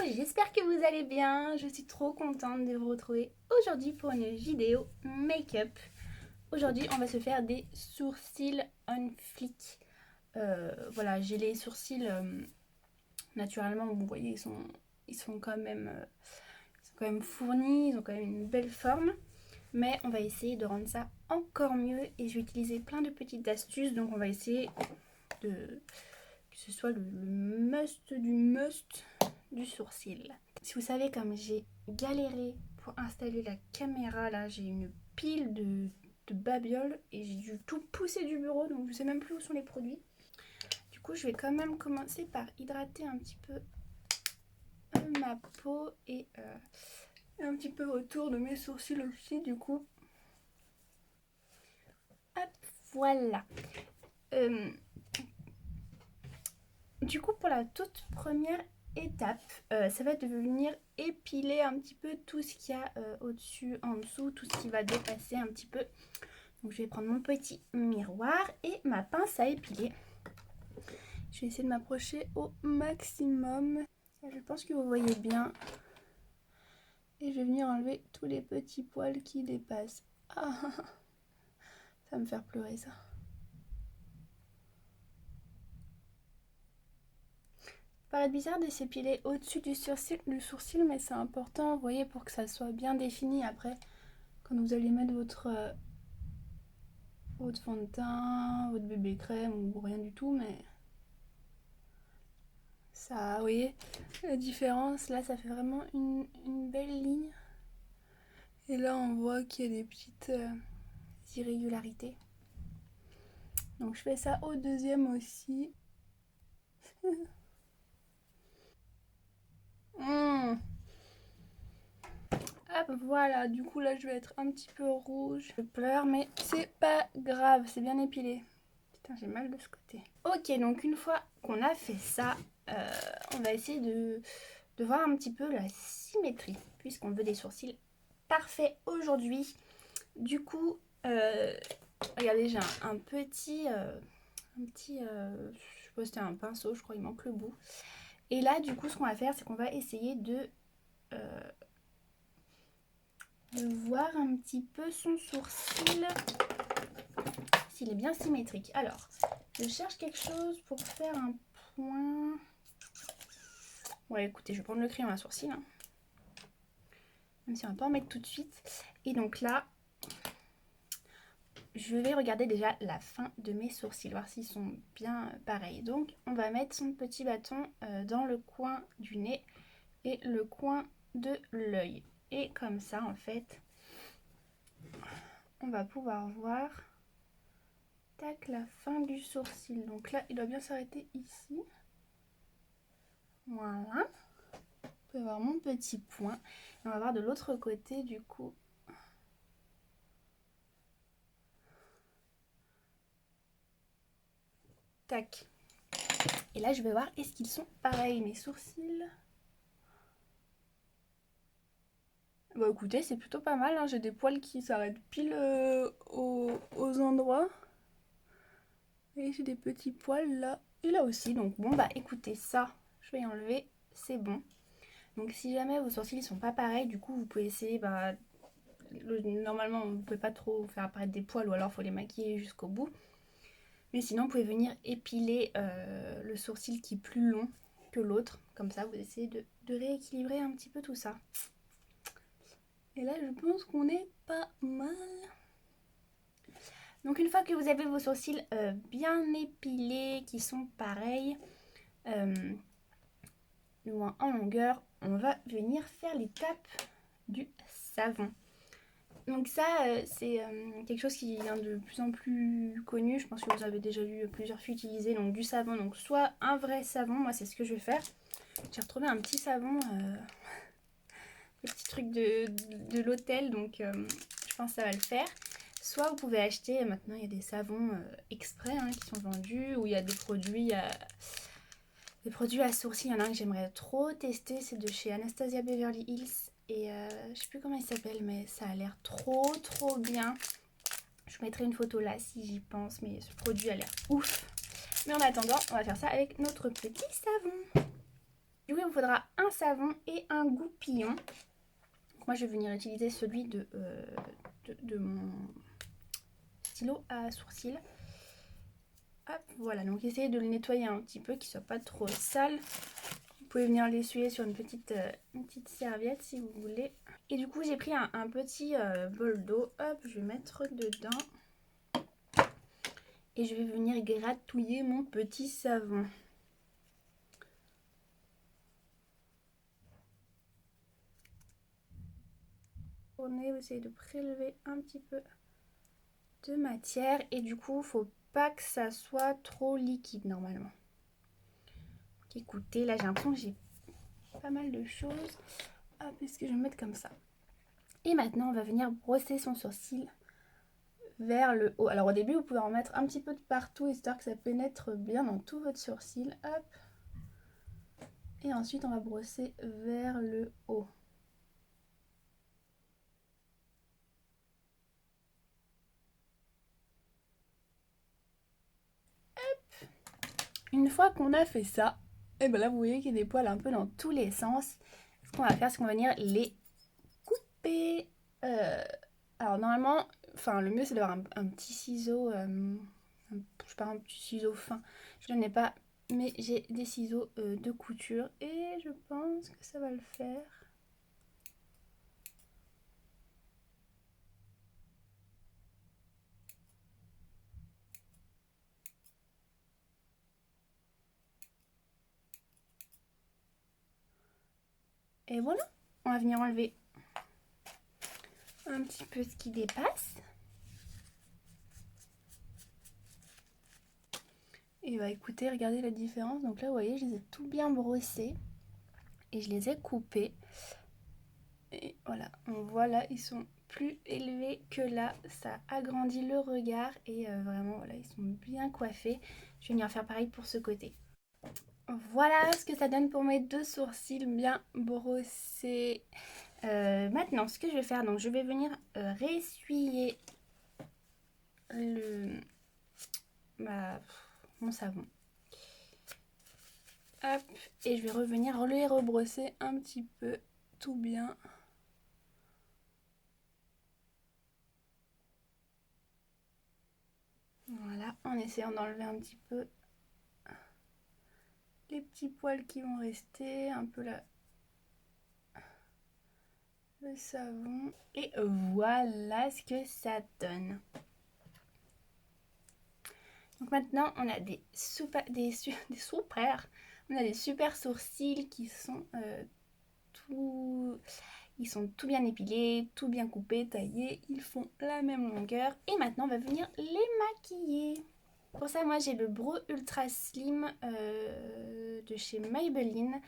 j'espère que vous allez bien. Je suis trop contente de vous retrouver aujourd'hui pour une vidéo make-up. Aujourd'hui, on va se faire des sourcils on flic. Voilà, j'ai les sourcils naturellement, vous voyez, ils sont quand même fournis, ils ont quand même une belle forme. Mais on va essayer de rendre ça encore mieux et je vais utiliser plein de petites astuces. Donc on va essayer que ce soit le must du sourcil. Si vous savez comme j'ai galéré pour installer la caméra, là j'ai une pile de babioles et j'ai dû tout pousser du bureau, donc je sais même plus où sont les produits. Du coup je vais quand même commencer par hydrater un petit peu ma peau et un petit peu autour de mes sourcils aussi du coup. Hop, voilà. Du coup pour la toute première étape, ça va être de venir épiler un petit peu tout ce qu'il y a au-dessus, en dessous, tout ce qui va dépasser un petit peu. Donc je vais prendre mon petit miroir et ma pince à épiler. Je vais essayer de m'approcher au maximum. Je pense que vous voyez bien. Et je vais venir enlever tous les petits poils qui dépassent. Ah, ça va me faire pleurer ça. Ça paraît bizarre de s'épiler au-dessus du sourcil, mais c'est important, vous voyez, pour que ça soit bien défini après. Quand vous allez mettre votre fond de teint, votre bébé crème ou rien du tout, mais ça, vous voyez, la différence, là ça fait vraiment une belle ligne. Et là on voit qu'il y a des petites irrégularités. Donc je fais ça au deuxième aussi. Hop, voilà, du coup là je vais être un petit peu rouge. Je pleure, mais c'est pas grave, c'est bien épilé. Putain, j'ai mal de ce côté. Ok, donc une fois qu'on a fait ça, on va essayer de voir un petit peu la symétrie, puisqu'on veut des sourcils parfaits aujourd'hui. Du coup, regardez, j'ai un petit, je sais pas si c'était un pinceau, je crois, il manque le bout. Et là, du coup, ce qu'on va faire, c'est qu'on va essayer de voir un petit peu son sourcil, s'il est bien symétrique. Alors, je cherche quelque chose pour faire un point. Ouais, écoutez, je vais prendre le crayon à sourcil, hein. Même si on va pas en mettre tout de suite. Et donc là, je vais regarder déjà la fin de mes sourcils, voir s'ils sont bien pareils. Donc, on va mettre son petit bâton dans le coin du nez et le coin de l'œil. Et comme ça, en fait, on va pouvoir voir, tac, la fin du sourcil. Donc là, il doit bien s'arrêter ici. Voilà. Vous pouvez voir mon petit point. Et on va voir de l'autre côté, du coup. Tac. Et là, je vais voir, est-ce qu'ils sont pareils, mes sourcils? Bah écoutez, c'est plutôt pas mal, hein. J'ai des poils qui s'arrêtent pile aux endroits. Et j'ai des petits poils là et là aussi. Donc bon, bah écoutez, ça, je vais y enlever, c'est bon. Donc si jamais vos sourcils sont pas pareils, du coup, vous pouvez essayer, bah, normalement, vous pouvez pas trop faire apparaître des poils ou alors il faut les maquiller jusqu'au bout. Mais sinon, vous pouvez venir épiler le sourcil qui est plus long que l'autre. Comme ça, vous essayez de rééquilibrer un petit peu tout ça. Et là, je pense qu'on est pas mal. Donc une fois que vous avez vos sourcils bien épilés, qui sont pareils, en longueur, on va venir faire l'étape du savon. Donc ça, c'est quelque chose qui devient de plus en plus connu. Je pense que vous avez déjà vu plusieurs filles utiliser donc du savon. Donc soit un vrai savon, moi c'est ce que je vais faire. J'ai retrouvé un petit savon, le petit truc de l'hôtel, donc je pense que ça va le faire. Soit vous pouvez acheter, maintenant il y a des savons exprès qui sont vendus, où il y a des produits à sourcils. Il y en a un que j'aimerais trop tester, c'est de chez Anastasia Beverly Hills. Et je sais plus comment il s'appelle, mais ça a l'air trop bien. Je vous mettrai une photo là si j'y pense, mais ce produit a l'air ouf. Mais en attendant, on va faire ça avec notre petit savon. Du coup, vous faudra un savon et un goupillon. Donc moi je vais venir utiliser celui de mon stylo à sourcils. Hop, voilà, donc essayez de le nettoyer un petit peu, qu'il ne soit pas trop sale. Vous pouvez venir l'essuyer sur une petite serviette si vous voulez. Et du coup j'ai pris un petit bol d'eau. Hop, je vais mettre dedans. Et je vais venir gratouiller mon petit savon. On est essayer de prélever un petit peu de matière. Et du coup, faut pas que ça soit trop liquide normalement. Donc, écoutez, là j'ai l'impression que j'ai pas mal de choses. Hop, est-ce que je vais me mettre comme ça? Et maintenant, on va venir brosser son sourcil vers le haut. Alors au début, vous pouvez en mettre un petit peu de partout, histoire que ça pénètre bien dans tout votre sourcil. Hop. Et ensuite, on va brosser vers le haut. Hop. Une fois qu'on a fait ça, et ben là, vous voyez qu'il y a des poils un peu dans tous les sens. Ce qu'on va faire, c'est qu'on va venir les couper. Alors normalement, enfin le mieux c'est d'avoir un petit ciseau, je sais pas, un petit ciseau fin. Je n'en ai pas, mais j'ai des ciseaux de couture et je pense que ça va le faire. Et voilà, on va venir enlever un petit peu ce qui dépasse. Et bah écoutez, regardez la différence. Donc là, vous voyez, je les ai tout bien brossés et je les ai coupés. Et voilà, on voit là, ils sont plus élevés que là. Ça agrandit le regard et vraiment, voilà, ils sont bien coiffés. Je vais venir faire pareil pour ce côté. Voilà ce que ça donne pour mes deux sourcils bien brossés. Maintenant, ce que je vais faire, donc je vais venir réessuyer mon savon. Hop, et je vais revenir les rebrosser un petit peu tout bien. Voilà, en essayant d'enlever un petit peu les petits poils qui vont rester, un peu là, le savon. Et voilà ce que ça donne. Donc maintenant, on a des super sourcils qui sont ils sont tout bien épilés, tout bien coupés, taillés. Ils font la même longueur. Et maintenant, on va venir les maquiller. Pour ça, moi, j'ai le Brow Ultra Slim de chez Maybelline.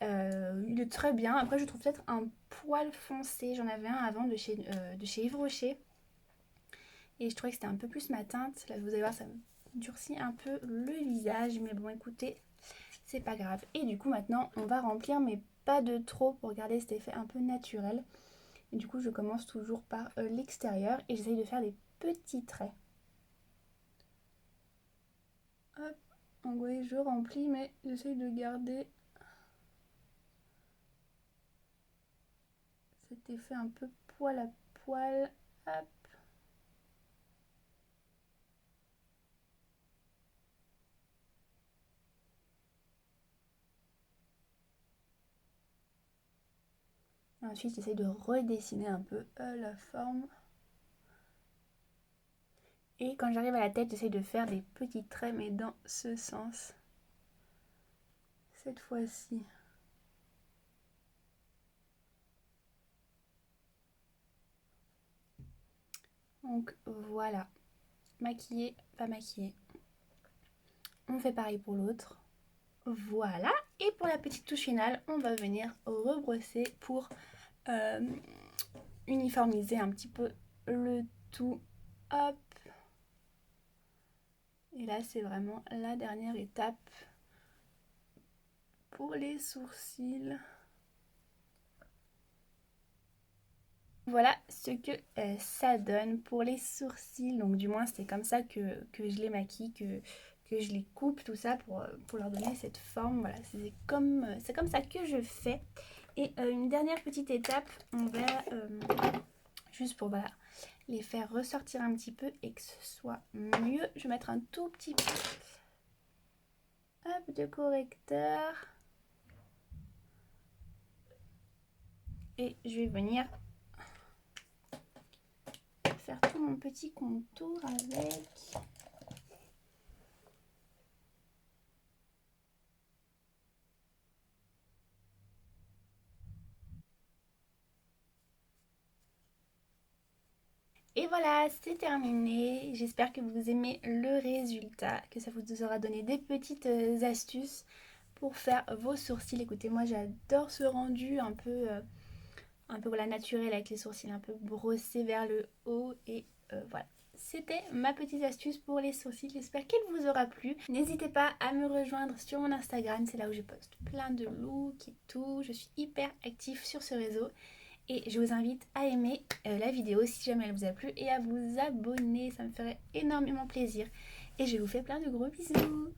Il est très bien. Après, je trouve peut-être un poil foncé. J'en avais un avant de chez Yves Rocher. Et je trouvais que c'était un peu plus ma teinte. Là, vous allez voir, ça me durcit un peu le visage. Mais bon, écoutez, c'est pas grave. Et du coup, maintenant, on va remplir, mais pas de trop pour garder cet effet un peu naturel. Et du coup, je commence toujours par l'extérieur et j'essaye de faire des petits traits. Hop, donc vous voyez, je remplis, mais j'essaye de garder cet effet un peu poil à poil. Hop. Ensuite, j'essaye de redessiner un peu la forme. Et quand j'arrive à la tête, j'essaye de faire des petits traits, mais dans ce sens. Cette fois-ci. Donc voilà. Maquiller, pas maquiller. On fait pareil pour l'autre. Voilà. Et pour la petite touche finale, on va venir rebrosser pour uniformiser un petit peu le tout. Hop. Et là, c'est vraiment la dernière étape pour les sourcils. Voilà ce que ça donne pour les sourcils. Donc du moins, c'est comme ça que je les maquille, que que je les coupe tout ça pour leur donner cette forme. Voilà, c'est comme ça que je fais. Et une dernière petite étape, on va juste pour voilà, les faire ressortir un petit peu et que ce soit mieux. Je vais mettre un tout petit peu de correcteur. Et je vais venir faire tout mon petit contour avec. Et voilà, c'est terminé. J'espère que vous aimez le résultat, que ça vous aura donné des petites astuces pour faire vos sourcils. Écoutez, moi j'adore ce rendu un peu voilà, naturel avec les sourcils un peu brossés vers le haut. Et voilà, c'était ma petite astuce pour les sourcils. J'espère qu'elle vous aura plu. N'hésitez pas à me rejoindre sur mon Instagram, c'est là où je poste plein de looks et tout. Je suis hyper active sur ce réseau. Et je vous invite à aimer la vidéo si jamais elle vous a plu et à vous abonner, ça me ferait énormément plaisir. Et je vous fais plein de gros bisous.